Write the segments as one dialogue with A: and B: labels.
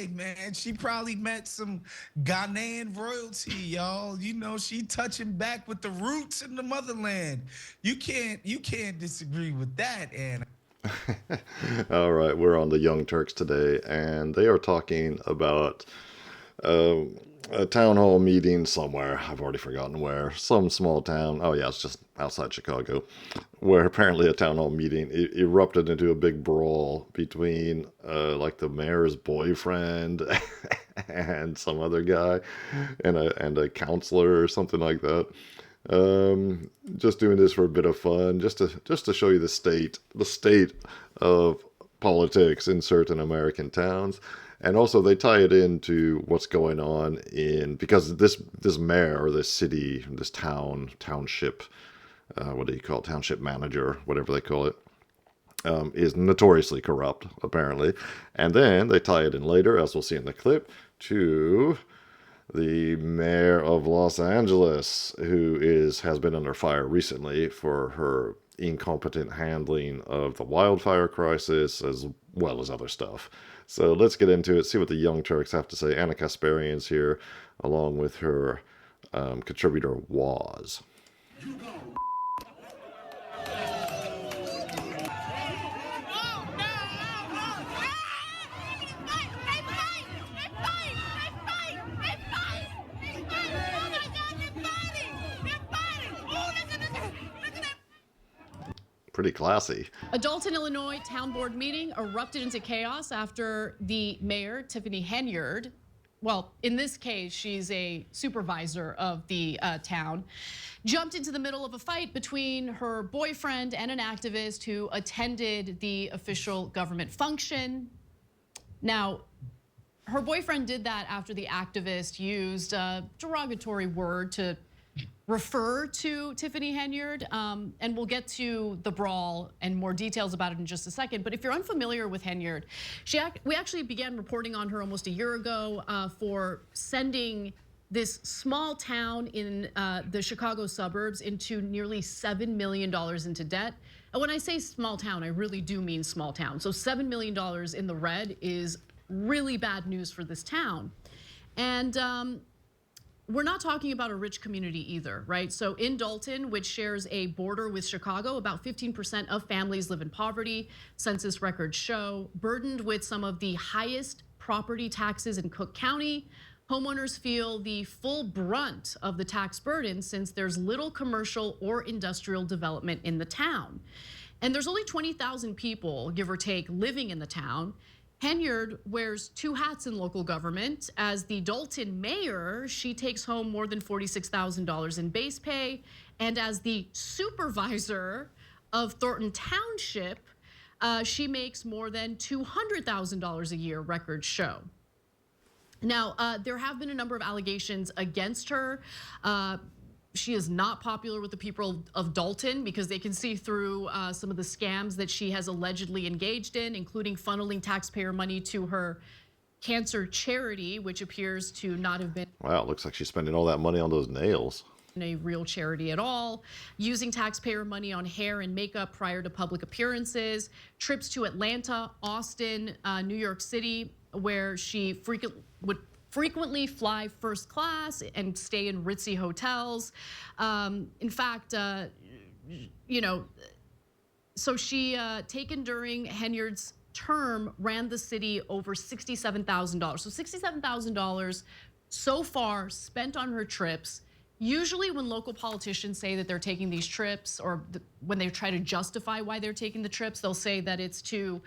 A: Hey man, she probably met some Ghanaian royalty, y'all. You know, she touching back with the roots in the motherland. You can't disagree with that, Anna.
B: All right, we're on the Young Turks today, and they are talking about uh, a town hall meeting somewhere. I've already forgotten where. Some small town. Oh, yeah, it's just outside Chicago, where apparently a town hall meeting erupted into a big brawl between like the mayor's boyfriend and some other guy and a counselor or something like that. Just doing this for a bit of fun, just to show you the state of politics in certain American towns, and also they tie it into what's going on in because this mayor or this city, this township, what do you call it, township manager, whatever they call it, is notoriously corrupt apparently, and then they tie it in later, as we'll see in the clip, to the mayor of Los Angeles, who has been under fire recently for her incompetent handling of the wildfire crisis as well as other stuff. So let's get into it, see what the Young Turks have to say. Ana Kasparian's here, along with her contributor Waz. Pretty classy.
C: A Dalton, Illinois town board meeting erupted into chaos after the mayor, Tiffany Henyard, well, in this case, she's a supervisor of the town, jumped into the middle of a fight between her boyfriend and an activist who attended the official government function. Now, her boyfriend did that after the activist used a derogatory word to refer to Tiffany Henyard, and we'll get to the brawl and more details about it in just a second. But if you're unfamiliar with Henyard, we actually began reporting on her almost a year ago for sending this small town in the Chicago suburbs into nearly $7 million into debt. And when I say small town, I really do mean small town. So $7 million in the red is really bad news for this town. And we're not talking about a rich community either, right? So in Dalton, which shares a border with Chicago, about 15% of families live in poverty, census records show, burdened with some of the highest property taxes in Cook County. Homeowners feel the full brunt of the tax burden since there's little commercial or industrial development in the town. And there's only 20,000 people, give or take, living in the town. Henyard wears two hats in local government. As the Dalton mayor, she takes home more than $46,000 in base pay. And as the supervisor of Thornton Township, she makes more than $200,000 a year, records show. Now, there have been a number of allegations against her. She is not popular with the people of Dalton because they can see through some of the scams that she has allegedly engaged in, including funneling taxpayer money to her cancer charity, which appears to not have been.
B: Wow, it looks like she's spending all that money on those nails.
C: A real charity at all, using taxpayer money on hair and makeup prior to public appearances, trips to Atlanta, Austin, New York City, where she would frequently fly first class and stay in ritzy hotels. In fact, so she, taken during Henyard's term, ran the city over $67,000. So $67,000 so far spent on her trips. Usually when local politicians say that they're taking these trips, or when they try to justify why they're taking the trips, they'll say that it's to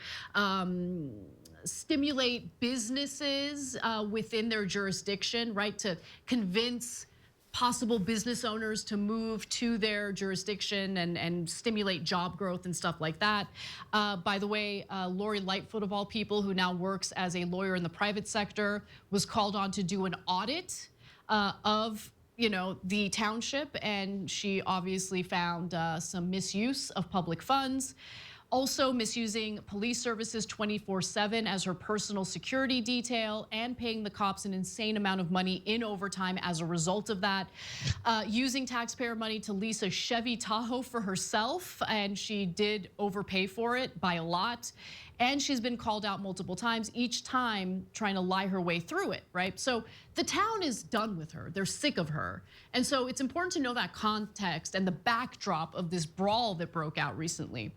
C: stimulate businesses within their jurisdiction, right? To convince possible business owners to move to their jurisdiction and stimulate job growth and stuff like that. By the way, Lori Lightfoot, of all people, who now works as a lawyer in the private sector, was called on to do an audit of the township, and she obviously found some misuse of public funds. Also misusing police services 24/7 as her personal security detail, and paying the cops an insane amount of money in overtime as a result of that. Using taxpayer money to lease a Chevy Tahoe for herself, and she did overpay for it by a lot. And she's been called out multiple times, each time trying to lie her way through it, right? So the town is done with her. They're sick of her. And so it's important to know that context and the backdrop of this brawl that broke out recently.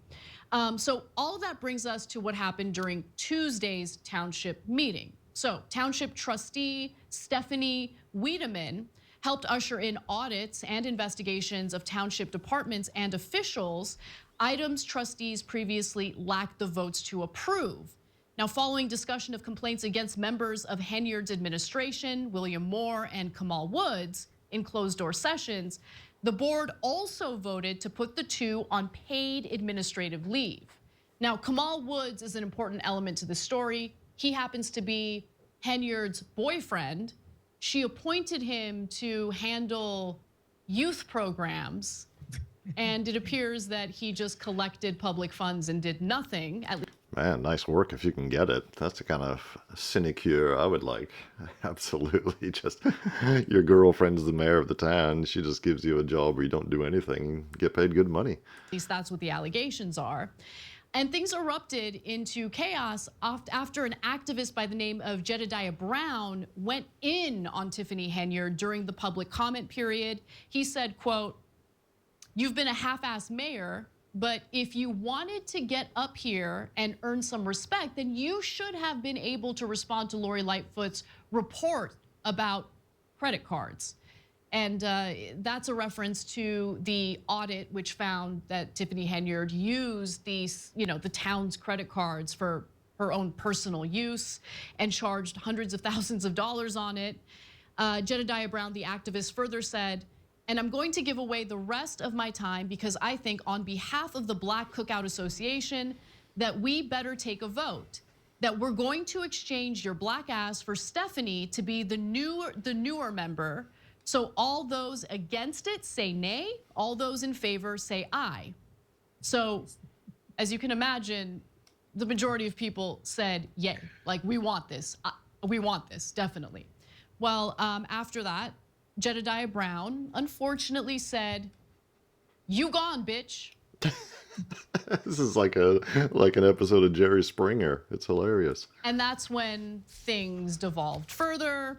C: So all of that brings us to what happened during Tuesday's township meeting. So township trustee Stephanie Wiedemann helped usher in audits and investigations of township departments and officials, items trustees previously lacked the votes to approve. Now, following discussion of complaints against members of Henyard's administration, William Moore and Kamal Woods, in closed-door sessions, the board also voted to put the two on paid administrative leave. Now, Kamal Woods is an important element to the story. He happens to be Henyard's boyfriend. She appointed him to handle youth programs, and it appears that he just collected public funds and did nothing.
B: Man, nice work if you can get it. That's the kind of sinecure I would like. Absolutely. Just your girlfriend's the mayor of the town. She just gives you a job where you don't do anything, get paid good money.
C: At least that's what the allegations are. And things erupted into chaos after an activist by the name of Jedediah Brown went in on Tiffany Henyard during the public comment period. He said, quote, "You've been a half-assed mayor, but if you wanted to get up here and earn some respect, then you should have been able to respond to Lori Lightfoot's report about credit cards." And that's a reference to the audit, which found that Tiffany Henyard used these, the town's credit cards for her own personal use and charged hundreds of thousands of dollars on it. Jedediah Brown, the activist, further said, "And I'm going to give away the rest of my time because I think on behalf of the Black Cookout Association that we better take a vote, that we're going to exchange your black ass for Stephanie to be the newer member. So all those against it say nay, all those in favor say aye." So as you can imagine, the majority of people said yay, like we want this, definitely. Well, after that, Jedediah Brown unfortunately said, "You gone, bitch."
B: This is like an episode of Jerry Springer. It's hilarious.
C: And that's when things devolved further.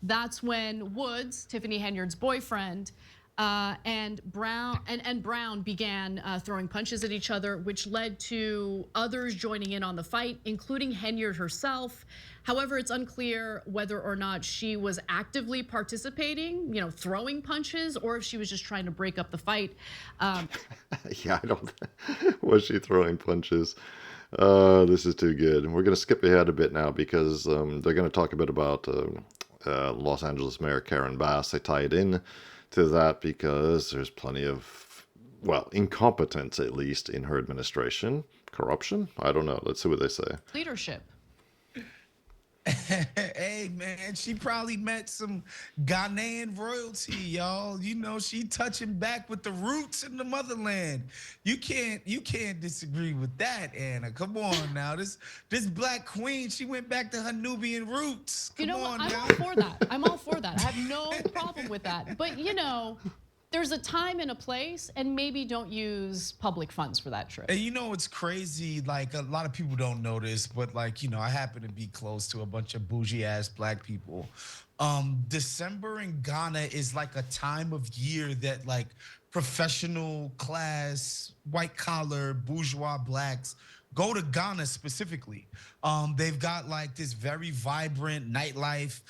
C: That's when Woods, Tiffany Henyard's boyfriend, and Brown began throwing punches at each other, which led to others joining in on the fight, including Henyard herself. However, it's unclear whether or not she was actively participating, throwing punches, or if she was just trying to break up the fight.
B: Yeah, I don't. Was she throwing punches? This is too good. We're going to skip ahead a bit now because they're going to talk a bit about Los Angeles Mayor Karen Bass. They tie it in to that because there's plenty of, incompetence, at least, in her administration. Corruption? I don't know. Let's see what they say.
C: Leadership.
A: Hey man, she probably met some Ghanaian royalty, y'all. She touching back with the roots in the motherland. You can't disagree with that, Anna. Come on now. This black queen, she went back to her Nubian roots. Come on
C: I'm
A: now.
C: all for that. I'm all for that. I have no problem with that. But there's a time and a place, and maybe don't use public funds for that trip.
A: And it's crazy, like a lot of people don't know this, but I happen to be close to a bunch of bougie ass black people. December in Ghana is like a time of year that professional class, white collar, bourgeois blacks go to Ghana specifically. They've got this very vibrant nightlife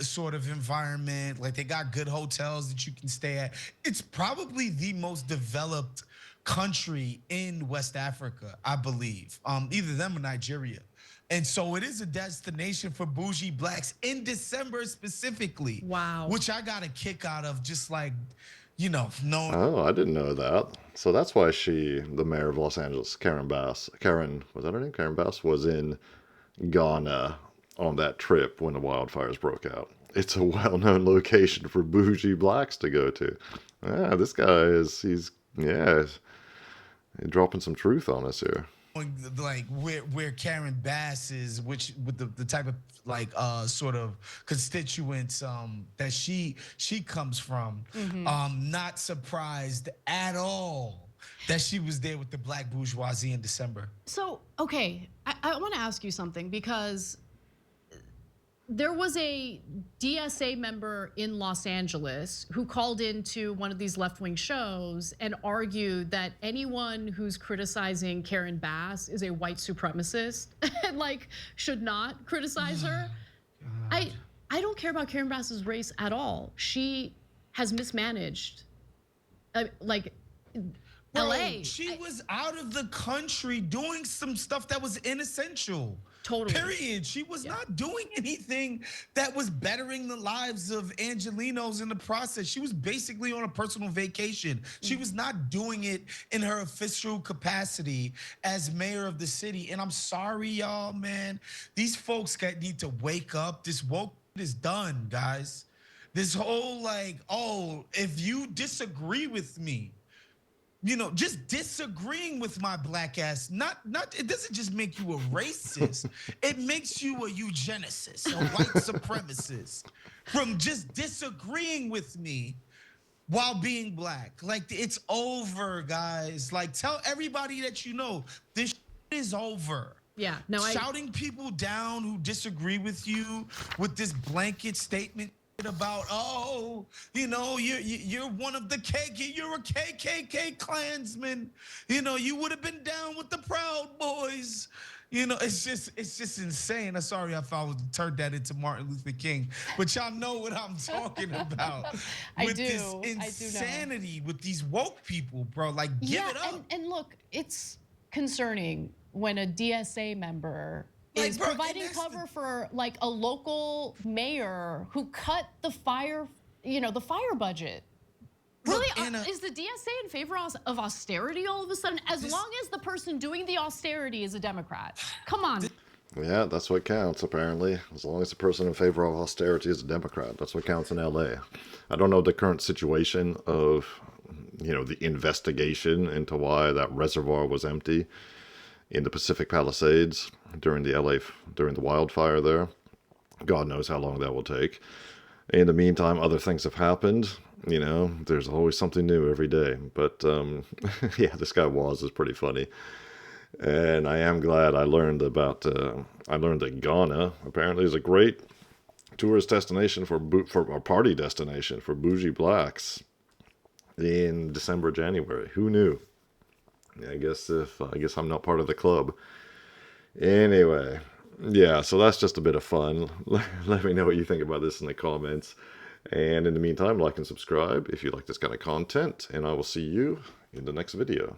A: sort of environment. They got good hotels that you can stay at. It's probably the most developed country in West Africa, I believe. Either them or Nigeria. And so it is a destination for bougie blacks in December specifically.
C: Wow.
A: Which I got a kick out of, just knowing.
B: Oh, I didn't know that. So that's why the mayor of Los Angeles, Karen Bass, was that her name? Karen Bass was in Ghana on that trip when the wildfires broke out. It's a well-known location for bougie blacks to go to. This guy he's dropping some truth on us here.
A: Where Karen Bass is, which with the type of sort of constituents that she comes from, not surprised at all that she was there with the black bourgeoisie in December.
C: So, okay, I want to ask you something, because there was a DSA member in Los Angeles who called into one of these left-wing shows and argued that anyone who's criticizing Karen Bass is a white supremacist and like should not criticize her. I don't care about Karen Bass's race at all. She has mismanaged, like,
A: Bro,
C: LA.
A: she was out of the country doing some stuff that was inessential.
C: Totally.
A: Period. She was not doing anything that was bettering the lives of Angelenos in the process. She was basically on a personal vacation. She was not doing it in her official capacity as mayor of the city. And I'm sorry, y'all, man. These folks need to wake up. This woke is done, guys. This whole like, oh, if you disagree with me, you know, just disagreeing with my black ass, it doesn't just make you a racist, it makes you a eugenicist, a white supremacist, from just disagreeing with me while being black. Like, it's over, guys. Like, tell everybody that you know, this shit is over.
C: Yeah, no,
A: Shouting people down who disagree with you with this blanket statement about, oh, you know, you're one of the you're a KKK Klansman, you know, you would have been down with the Proud Boys, you know, it's just insane. I'm sorry I turned that into Martin Luther King, but y'all know what I'm talking about. With this insanity with these woke people, bro, like, give it up.
C: And look, it's concerning when a DSA member is providing cover for like a local mayor who cut the fire, the fire budget. Really, is the DSA in favor of austerity all of a sudden? As long as the person doing the austerity is a Democrat. Come on.
B: Yeah, that's what counts, apparently. As long as the person in favor of austerity is a Democrat, that's what counts in LA. I don't know the current situation of, the investigation into why that reservoir was empty in the Pacific Palisades during the wildfire there. God knows how long that will take. In the meantime, other things have happened. There's always something new every day. But yeah, this guy is pretty funny. And I am glad I learned that Ghana apparently is a great tourist destination for a party destination for bougie blacks in December, January. Who knew? I guess I'm not part of the club. Anyway, yeah, so that's just a bit of fun. Let me know what you think about this in the comments. And in the meantime, like and subscribe if you like this kind of content. And I will see you in the next video.